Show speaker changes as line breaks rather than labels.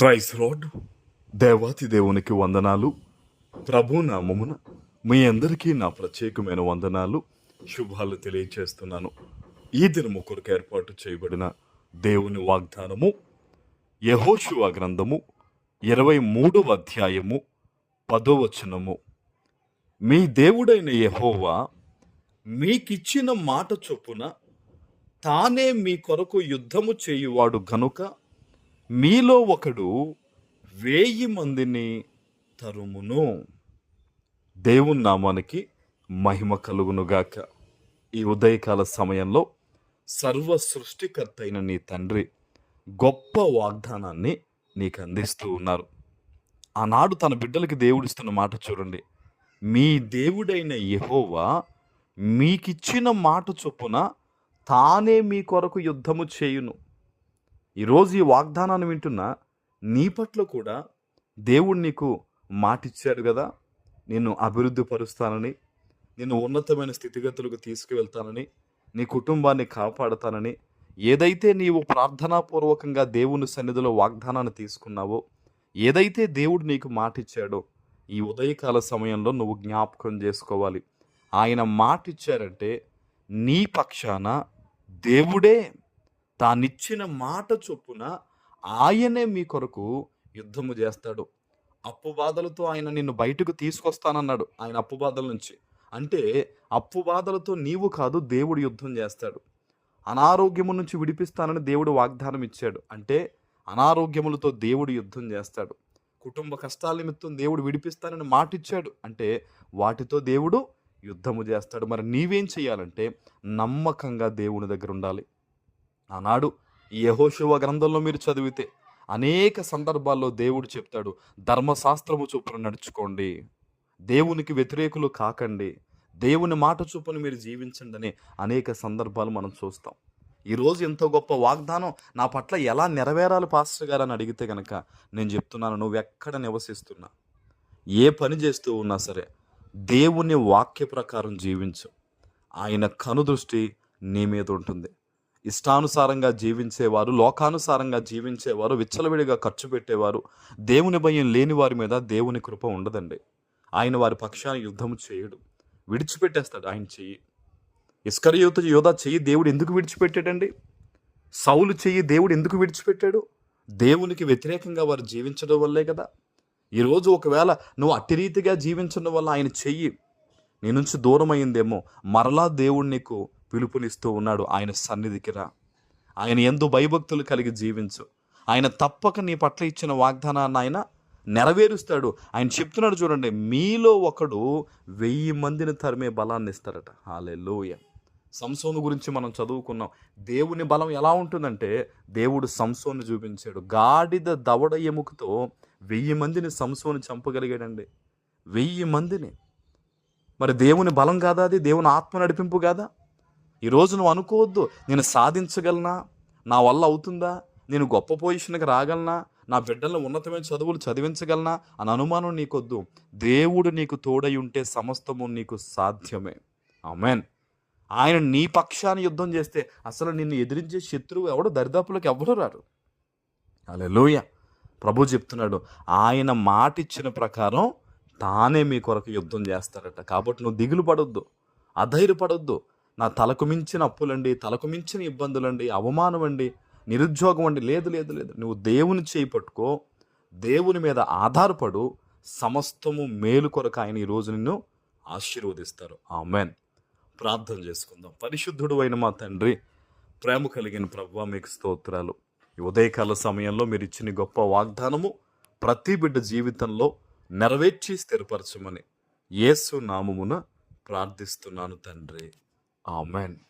Praise lord. దేవాతి దేవునికి వందనాలు. ప్రభు నామమున మీ అందరికీ నా ప్రత్యేకమైన వందనాలు, శుభాలు తెలియచేస్తున్నాను. ఈ దినము కొరకు ఏర్పాటు చేయబడిన దేవుని వాగ్దానము యెహోషువ గ్రంథము 23వ అధ్యాయము 10వ వచనము. మీ దేవుడైన యెహోవా మీకిచ్చిన మాట చొప్పున తానే మీ కొరకు యుద్ధము చేయువాడు గనుక మీలో ఒకడు 1000 మందిని తరుమును. దేవుని నామానికి మహిమ కలుగునుగాక. ఈ ఉదయకాల సమయంలో సర్వ సృష్టికర్త అయిన నీ తండ్రి గొప్ప వాగ్దానాన్ని నీకు అందిస్తూ ఉన్నారు. ఆనాడు తన బిడ్డలకి దేవుడిస్తున్న మాట చూడండి. మీ దేవుడైన యెహోవా మీకిచ్చిన మాట చొప్పున తానే మీ కొరకు యుద్ధము చేయును. ఈరోజు ఈ వాగ్దానాన్ని వింటున్నా నీ పట్ల కూడా దేవుడు నీకు మాటిచ్చాడు కదా, నిన్ను అభివృద్ధి పరుస్తానని, నిన్ను ఉన్నతమైన స్థితిగతులకు తీసుకువెళ్తానని, నీ కుటుంబాన్ని కాపాడుతానని, ఏదైతే నీవు ప్రార్థనాపూర్వకంగా దేవుని సన్నిధిలో వాగ్దానాన్ని తీసుకున్నావో, ఏదైతే దేవుడు నీకు మాటిచ్చాడో ఈ ఉదయకాల సమయంలో నువ్వు జ్ఞాపకం చేసుకోవాలి. ఆయన మాటిచ్చారంటే నీ పక్షాన దేవుడే తానిచ్చిన మాట చొప్పున ఆయనే మీ కొరకు యుద్ధము చేస్తాడు. అప్పుబాధలతో ఆయన నిన్ను బయటకు తీసుకొస్తానన్నాడు. ఆయన అప్పుబాధల నుంచి అంటే అప్పుబాధలతో నీవు కాదు, దేవుడు యుద్ధం చేస్తాడు. అనారోగ్యము నుంచి విడిపిస్తానని దేవుడు వాగ్దానం ఇచ్చాడు. అంటే అనారోగ్యములతో దేవుడు యుద్ధం చేస్తాడు. కుటుంబ కష్టాల నిమిత్తం దేవుడు విడిపిస్తానని మాట ఇచ్చాడు. అంటే వాటితో దేవుడు యుద్ధము చేస్తాడు. మరి నీవేం చేయాలంటే నమ్మకంగా దేవుని దగ్గర ఉండాలి. ఆనాడు ఈ యెహోషువ గ్రంథంలో మీరు చదివితే అనేక సందర్భాల్లో దేవుడు చెప్తాడు, ధర్మశాస్త్రము చొప్పున నడుచుకోండి, దేవునికి వ్యతిరేకులు కాకండి, దేవుని మాట చొప్పున మీరు జీవించండి అనే అనేక సందర్భాలు మనం చూస్తాం. ఈరోజు ఎంతో గొప్ప వాగ్దానం నా పట్ల ఎలా నెరవేరాలి పాస్టర్ గారు అని అడిగితే కనుక నేను చెప్తున్నాను, నువ్వు ఎక్కడ నివసిస్తున్నా, ఏ పని చేస్తూ ఉన్నా సరే దేవుని వాక్య ప్రకారం జీవించు. ఆయన కనుదృష్టి నీ మీద ఉంటుంది. ఇష్టానుసారంగా జీవించేవారు, లోకానుసారంగా జీవించేవారు, విచ్చలవిడిగా ఖర్చు పెట్టేవారు, దేవుని భయం లేని వారి మీద దేవుని కృప ఉండదండి. ఆయన వారి పక్షాన్ని యుద్ధం చేయడు, విడిచిపెట్టేస్తాడు ఆయన చెయ్యి. ఇస్కరియోతు యోధా చెయ్యి దేవుడు ఎందుకు విడిచిపెట్టాడండి? సౌలు చెయ్యి దేవుడు ఎందుకు విడిచిపెట్టాడు? దేవునికి వ్యతిరేకంగా వారు జీవించడం వల్లే కదా. ఈరోజు ఒకవేళ నువ్వు అట్టి రీతిగా జీవించడం వల్ల ఆయన చెయ్యి నీ నుంచి దూరం అయిందేమో, మరలా దేవుడు నీకు పిలుపునిస్తూ ఉన్నాడు. ఆయన సన్నిధికి రా, ఆయన యందు భయభక్తులు కలిగి జీవించు. ఆయన తప్పక నీ పట్ల ఇచ్చిన వాగ్దానాన్ని ఆయన నెరవేరుస్తాడు. ఆయన చెప్తున్నాడు చూడండి, మీలో ఒకడు 1000 మందిని తరిమే బలాన్ని ఇస్తారట. హల్లెలూయా. సంసోను గురించి మనం చదువుకున్నాం. దేవుని బలం ఎలా ఉంటుందంటే దేవుడు సంసోను చూపించాడు. గాడిద దవడ ఎముకతో 1000 మందిని సంసోను చంపగలిగాడండి. 1000 మందిని. మరి దేవుని బలం కాదా అది? దేవుని ఆత్మ నడిపింపు కాదా? ఈరోజు నువ్వు అనుకోవద్దు, నేను సాధించగలనా, నా వల్ల అవుతుందా, నేను గొప్ప పొజిషన్కి రాగలనా, నా బిడ్డలను ఉన్నతమైన చదువులు చదివించగలనా అని అనుమానం నీకొద్దు. దేవుడు నీకు తోడై ఉంటే సమస్తము నీకు సాధ్యమే. ఆమేన్. ఆయన నీ పక్షాన్ని యుద్ధం చేస్తే అసలు నిన్ను ఎదిరించే శత్రువు ఎవడు దరిదాపులకు ఎవరు రారు. హల్లెలూయా. ప్రభు చెప్తున్నాడు, ఆయన మాట ఇచ్చిన ప్రకారం తానే మీ కొరకు యుద్ధం చేస్తారట. కాబట్టి నువ్వు దిగులు పడొద్దు, అధైర్యపడొద్దు. నా తలకు మించిన అప్పులండి, తలకు మించిన ఇబ్బందులండి, అవమానం అండి, నిరుద్యోగం అండి, లేదు లేదు లేదు. నువ్వు దేవుని చేయి పట్టుకో, దేవుని మీద ఆధారపడు, సమస్తము మేలు కొరకు ఆయన ఈరోజు నిన్ను ఆశీర్వదిస్తారు. ఆమేన్. ప్రార్థన చేసుకుందాం. పరిశుద్ధుడు అయిన మా తండ్రి, ప్రేమ కలిగిన ప్రభువా, మీకు స్తోత్రాలు. ఈ ఉదయకాల సమయంలో మీరు ఇచ్చిన గొప్ప వాగ్దానము ప్రతి బిడ్డ జీవితంలో నెరవేర్చి స్థిరపరచమని యేసు నామమున ప్రార్థిస్తున్నాను తండ్రి. ఆమేన్.